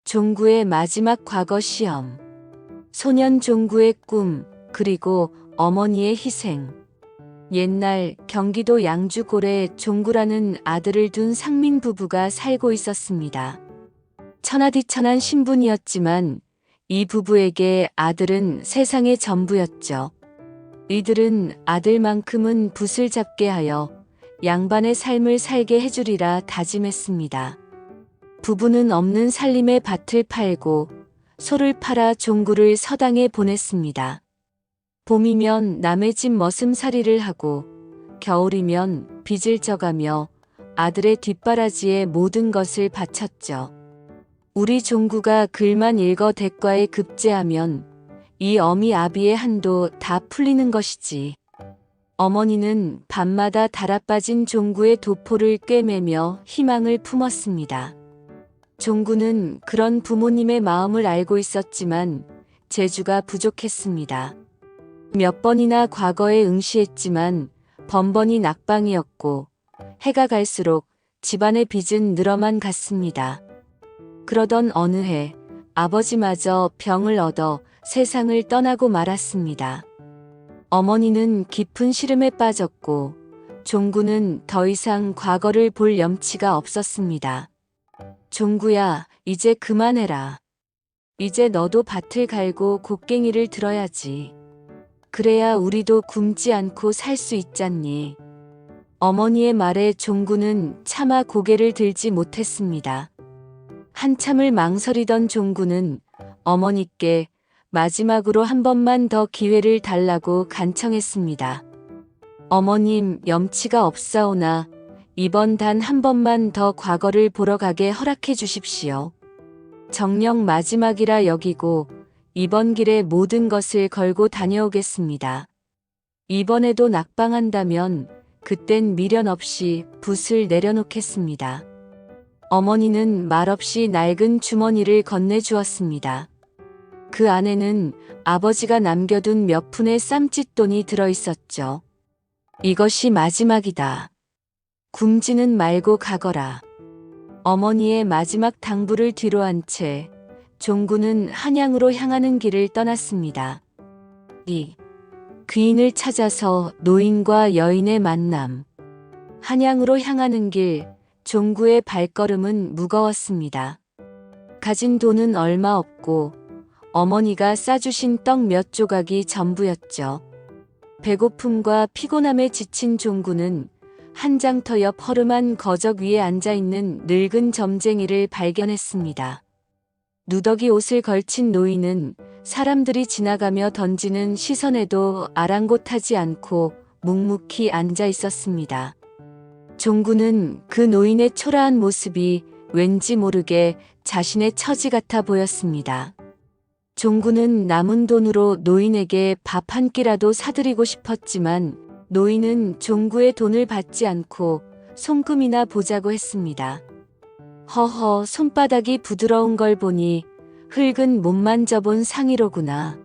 종구의 마지막 과거 시험. 소년 종구의 꿈, 그리고 어머니의 희생. 옛날 경기도 양주골에 종구라는 아들을 둔 상민 부부가 살고 있었습니다. 천하디천한 신분이었지만 이 부부에게 아들은 세상의 전부였죠. 이들은 아들만큼은 붓을 잡게 하여 양반의 삶을 살게 해주리라 다짐했습니다. 부부는 없는 살림의 밭을 팔고 소를 팔아 종구를 서당에 보냈습니다. 봄이면 남의 집 머슴살이를 하고 겨울이면 빚을 져가며 아들의 뒷바라지에 모든 것을 바쳤죠. 우리 종구가 글만 읽어 대과에 급제하면 이 어미 아비의 한도 다 풀리는 것이지. 어머니는 밤마다 달아빠진 종구의 도포를 꿰매며 희망을 품었습니다. 종구는 그런 부모님의 마음을 알고 있었지만 재주가 부족했습니다. 몇 번이나 과거에 응시했지만 번번이 낙방이었고 해가 갈수록 집안의 빚은 늘어만 갔습니다. 그러던 어느 해 아버지마저 병을 얻어 세상을 떠나고 말았습니다. 어머니는 깊은 시름에 빠졌고 종구는 더 이상 과거를 볼 염치가 없었습니다. 종구야, 이제 그만해라. 이제 너도 밭을 갈고 곡괭이를 들어야지. 그래야 우리도 굶지 않고 살 수 있잖니. 어머니의 말에 종구는 차마 고개를 들지 못했습니다. 한참을 망설이던 종구는 어머니께 마지막으로 한 번만 더 기회를 달라고 간청했습니다. 어머님, 염치가 없사오나 이번 단 한 번만 더 과거를 보러 가게 허락해 주십시오. 정녕 마지막이라 여기고 이번 길에 모든 것을 걸고 다녀오겠습니다. 이번에도 낙방한다면 그땐 미련 없이 붓을 내려놓겠습니다. 어머니는 말없이 낡은 주머니를 건네주었습니다. 그 안에는 아버지가 남겨둔 몇 푼의 쌈짓돈이 들어있었죠. 이것이 마지막이다. 굶지는 말고 가거라. 어머니의 마지막 당부를 뒤로한 채 종구는 한양으로 향하는 길을 떠났습니다. 이 귀인을 찾아서 노인과 여인의 만남. 한양으로 향하는 길, 종구의 발걸음은 무거웠습니다. 가진 돈은 얼마 없고 어머니가 싸주신 떡 몇 조각이 전부였죠. 배고픔과 피곤함에 지친 종구는 한장터 옆 허름한 거적 위에 앉아있는 늙은 점쟁이를 발견했습니다. 누더기 옷을 걸친 노인은 사람들이 지나가며 던지는 시선에도 아랑곳하지 않고 묵묵히 앉아 있었습니다. 종구는 그 노인의 초라한 모습이 왠지 모르게 자신의 처지 같아 보였습니다. 종구는 남은 돈으로 노인에게 밥 한 끼라도 사드리고 싶었지만 노인은 종구의 돈을 받지 않고 손금이나 보자고 했습니다. 허허, 손바닥이 부드러운 걸 보니 흙은 못 만져본 상이로구나.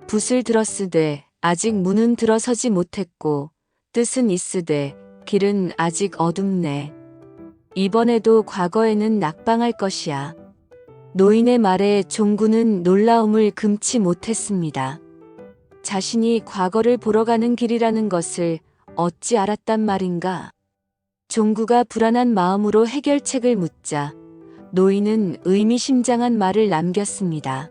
붓을 들었으되 아직 문은 들어서지 못했고 뜻은 있으되 길은 아직 어둡네. 이번에도 과거에는 낙방할 것이야. 노인의 말에 종구는 놀라움을 금치 못했습니다. 자신이 과거를 보러 가는 길이라는 것을 어찌 알았단 말인가? 종구가 불안한 마음으로 해결책을 묻자 노인은 의미심장한 말을 남겼습니다.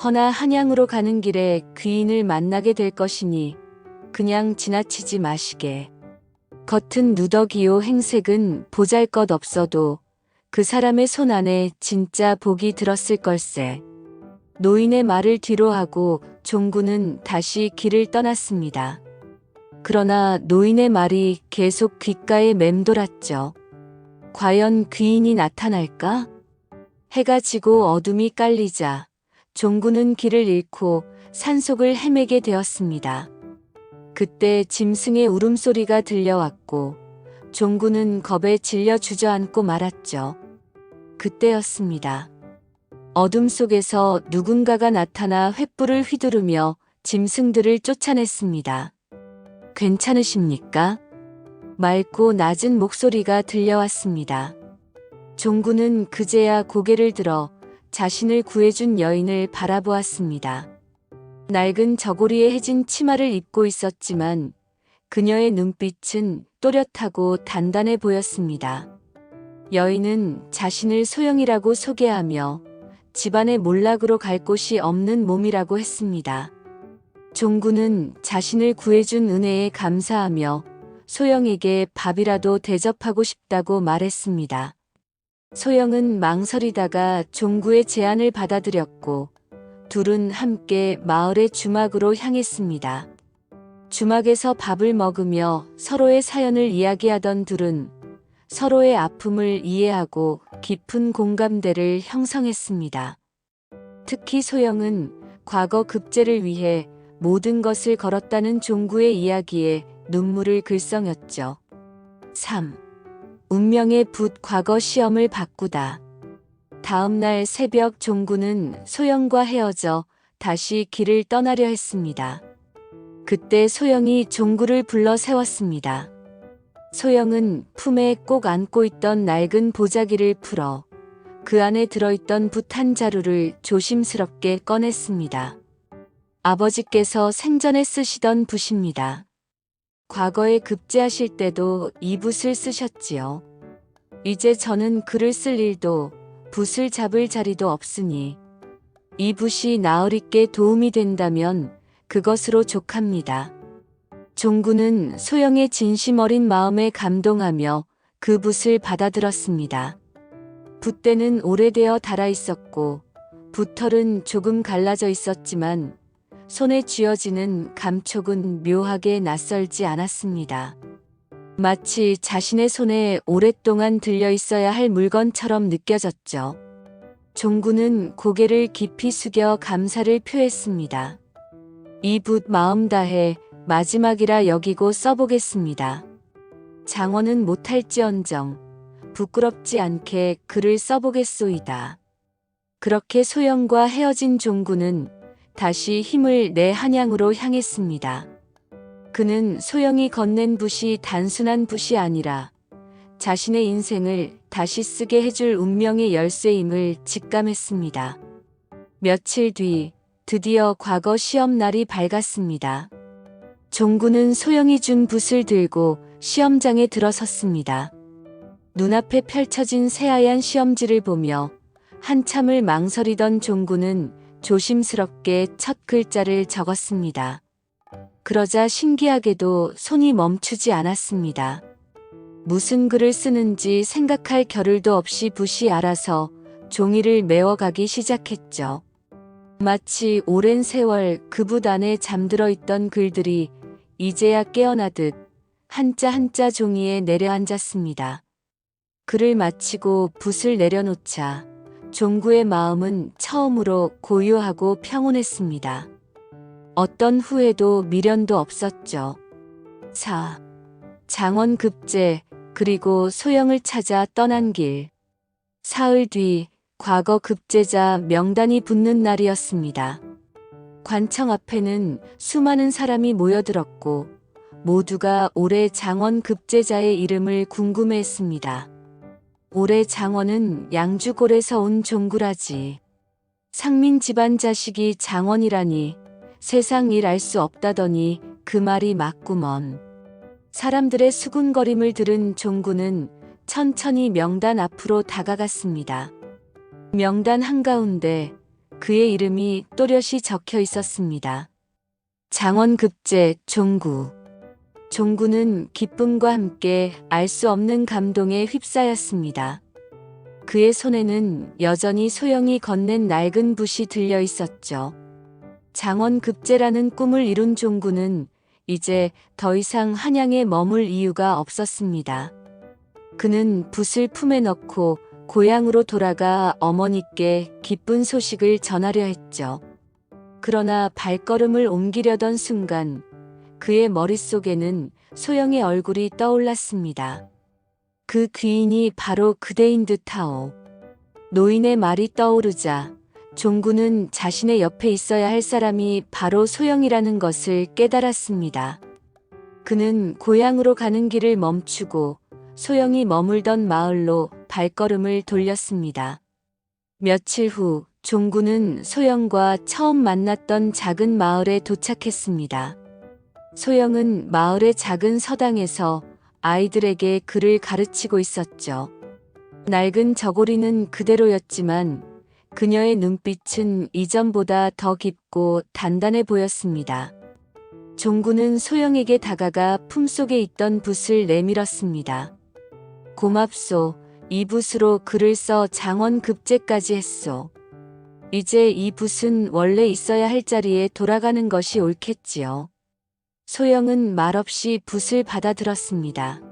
허나 한양으로 가는 길에 귀인을 만나게 될 것이니 그냥 지나치지 마시게. 겉은 누더기요 행색은 보잘것없어도 그 사람의 손 안에 진짜 복이 들었을 걸세. 노인의 말을 뒤로하고 종구는 다시 길을 떠났습니다. 그러나 노인의 말이 계속 귓가에 맴돌았죠. 과연 귀인이 나타날까? 해가 지고 어둠이 깔리자 종구는 길을 잃고 산속을 헤매게 되었습니다. 그때 짐승의 울음소리가 들려왔고 종구는 겁에 질려 주저앉고 말았죠. 그때였습니다. 어둠 속에서 누군가가 나타나 횃불을 휘두르며 짐승들을 쫓아냈습니다. 괜찮으십니까? 맑고 낮은 목소리가 들려왔습니다. 종구는 그제야 고개를 들어 자신을 구해준 여인을 바라보았습니다. 낡은 저고리에 해진 치마를 입고 있었지만 그녀의 눈빛은 또렷하고 단단해 보였습니다. 여인은 자신을 소영이라고 소개하며 집안의 몰락으로 갈 곳이 없는 몸이라고 했습니다. 종구는 자신을 구해준 은혜에 감사하며 소영에게 밥이라도 대접하고 싶다고 말했습니다. 소영은 망설이다가 종구의 제안을 받아들였고 둘은 함께 마을의 주막으로 향했습니다. 주막에서 밥을 먹으며 서로의 사연을 이야기하던 둘은 서로의 아픔을 이해하고 깊은 공감대를 형성했습니다. 특히 소영은 과거 급제를 위해 모든 것을 걸었다는 종구의 이야기에 눈물을 글썽였죠. 3. 운명의 붓 과거 시험을 바꾸다. 다음 날 새벽 종구는 소영과 헤어져 다시 길을 떠나려 했습니다. 그때 소영이 종구를 불러 세웠습니다. 소영은 품에 꼭 안고 있던 낡은 보자기를 풀어 그 안에 들어있던 붓 한 자루를 조심스럽게 꺼냈습니다. 아버지께서 생전에 쓰시던 붓입니다. 과거에 급제하실 때도 이 붓을 쓰셨지요. 이제 저는 글을 쓸 일도 붓을 잡을 자리도 없으니 이 붓이 나으리께 도움이 된다면 그것으로 족합니다. 종구는 소영의 진심 어린 마음에 감동하며 그 붓을 받아들었습니다. 붓대는 오래되어 닳아 있었고 붓털은 조금 갈라져 있었지만 손에 쥐어지는 감촉은 묘하게 낯설지 않았습니다. 마치 자신의 손에 오랫동안 들려 있어야 할 물건처럼 느껴졌죠. 종구는 고개를 깊이 숙여 감사를 표했습니다. 이 붓 마음 다해 마지막이라 여기고 써보겠습니다. 장원은 못할지언정 부끄럽지 않게 글을 써보겠소이다. 그렇게 소영과 헤어진 종구는 다시 힘을 내 한양으로 향했습니다. 그는 소영이 건넨 붓이 단순한 붓이 아니라 자신의 인생을 다시 쓰게 해줄 운명의 열쇠임을 직감했습니다. 며칠 뒤 드디어 과거 시험날이 밝았습니다. 종구는 소영이 준 붓을 들고 시험장에 들어섰습니다. 눈앞에 펼쳐진 새하얀 시험지를 보며 한참을 망설이던 종구는 조심스럽게 첫 글자를 적었습니다. 그러자 신기하게도 손이 멈추지 않았습니다. 무슨 글을 쓰는지 생각할 겨를도 없이 붓이 알아서 종이를 메워가기 시작했죠. 마치 오랜 세월 그 붓 안에 잠들어 있던 글들이 이제야 깨어나듯 한자 한자 종이에 내려앉았습니다. 글을 마치고 붓을 내려놓자 종구의 마음은 처음으로 고요하고 평온했습니다. 어떤 후회도 미련도 없었죠. 4. 장원 급제 그리고 소영을 찾아 떠난 길. 사흘 뒤 과거 급제자 명단이 붙는 날이었습니다. 관청 앞에는 수많은 사람이 모여들었고 모두가 올해 장원 급제자의 이름을 궁금해했습니다. 올해 장원은 양주골에서 온 종구라지. 상민 집안 자식이 장원이라니 세상 일 알 수 없다더니 그 말이 맞구먼. 사람들의 수군거림을 들은 종구는 천천히 명단 앞으로 다가갔습니다. 명단 한가운데 그의 이름이 또렷이 적혀 있었습니다. 장원급제 종구. 종구는 기쁨과 함께 알 수 없는 감동에 휩싸였습니다. 그의 손에는 여전히 소영이 건넨 낡은 붓이 들려 있었죠. 장원급제라는 꿈을 이룬 종구는 이제 더 이상 한양에 머물 이유가 없었습니다. 그는 붓을 품에 넣고 고향으로 돌아가 어머니께 기쁜 소식을 전하려 했죠. 그러나 발걸음을 옮기려던 순간 그의 머릿속에는 소영의 얼굴이 떠올랐습니다. 그 귀인이 바로 그대인 듯하오. 노인의 말이 떠오르자 종구는 자신의 옆에 있어야 할 사람이 바로 소영이라는 것을 깨달았습니다. 그는 고향으로 가는 길을 멈추고 소영이 머물던 마을로 발걸음을 돌렸습니다. 며칠 후 종구는 소영과 처음 만났던 작은 마을에 도착했습니다. 소영은 마을의 작은 서당에서 아이들에게 글을 가르치고 있었죠. 낡은 저고리는 그대로였지만 그녀의 눈빛은 이전보다 더 깊고 단단해 보였습니다. 종구는 소영에게 다가가 품속에 있던 붓을 내밀었습니다. 고맙소. 이 붓으로 글을 써 장원급제까지 했소. 이제 이 붓은 원래 있어야 할 자리에 돌아가는 것이 옳겠지요. 소영은 말없이 붓을 받아들었습니다.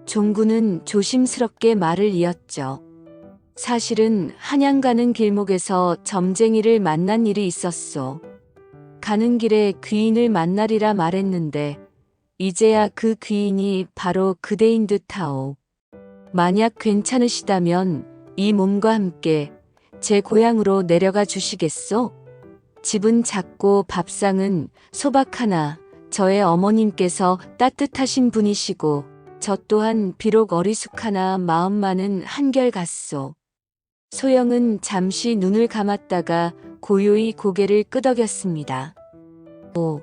종구는 조심스럽게 말을 이었죠. 사실은 한양 가는 길목에서 점쟁이를 만난 일이 있었소. 가는 길에 귀인을 만나리라 말했는데 이제야 그 귀인이 바로 그대인 듯하오. 만약 괜찮으시다면 이 몸과 함께 제 고향으로 내려가 주시겠소? 집은 작고 밥상은 소박 하나. 저의 어머님께서 따뜻하신 분이시고 저 또한 비록 어리숙하나 마음만은 한결같소. 소영은 잠시 눈을 감았다가 고요히 고개를 끄덕였습니다. 오,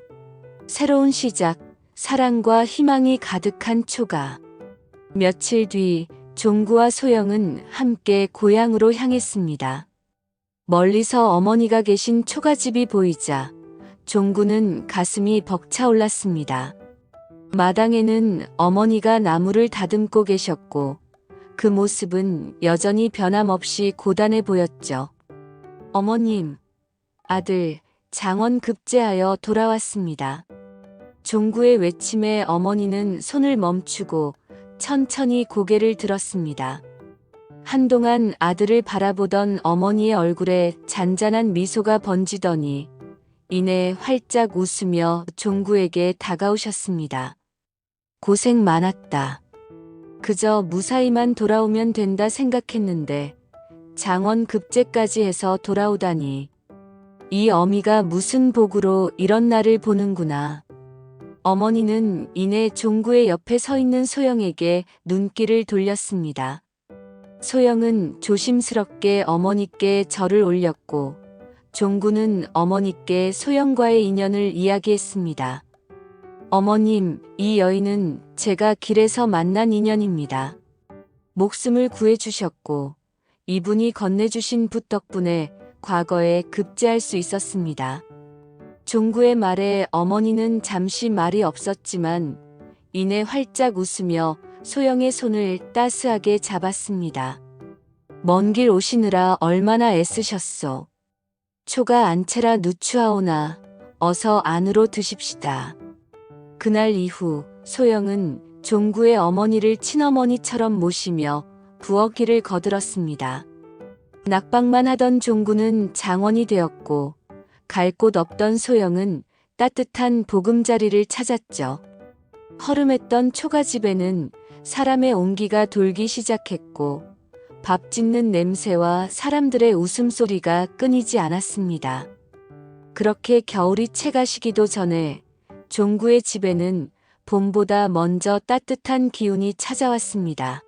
새로운 시작, 사랑과 희망이 가득한 초가. 며칠 뒤 종구와 소영은 함께 고향으로 향했습니다. 멀리서 어머니가 계신 초가집이 보이자 종구는 가슴이 벅차올랐습니다. 마당에는 어머니가 나무를 다듬고 계셨고 그 모습은 여전히 변함없이 고단해 보였죠. 어머님, 아들 장원급제하여 돌아왔습니다. 종구의 외침에 어머니는 손을 멈추고 천천히 고개를 들었습니다. 한동안 아들을 바라보던 어머니의 얼굴에 잔잔한 미소가 번지더니 이내 활짝 웃으며 종구에게 다가오셨습니다. 고생 많았다. 그저 무사히만 돌아오면 된다 생각했는데 장원급제까지 해서 돌아오다니. 이 어미가 무슨 복으로 이런 날을 보는구나. 어머니는 이내 종구의 옆에 서 있는 소영에게 눈길을 돌렸습니다. 소영은 조심스럽게 어머니께 절을 올렸고 종구는 어머니께 소영과의 인연을 이야기했습니다. 어머님, 이 여인은 제가 길에서 만난 인연입니다. 목숨을 구해주셨고 이분이 건네주신 붓 덕분에 과거에 급제할 수 있었습니다. 종구의 말에 어머니는 잠시 말이 없었지만 이내 활짝 웃으며 소영의 손을 따스하게 잡았습니다. 먼 길 오시느라 얼마나 애쓰셨소. 초가 안채라 누추하오나 어서 안으로 드십시다. 그날 이후 소영은 종구의 어머니를 친어머니처럼 모시며 부엌길을 거들었습니다. 낙방만 하던 종구는 장원이 되었고 갈 곳 없던 소영은 따뜻한 보금자리를 찾았죠. 허름했던 초가집에는 사람의 온기가 돌기 시작했고 밥 짓는 냄새와 사람들의 웃음소리가 끊이지 않았습니다. 그렇게 겨울이 채 가시기도 전에 종구의 집에는 봄보다 먼저 따뜻한 기운이 찾아왔습니다.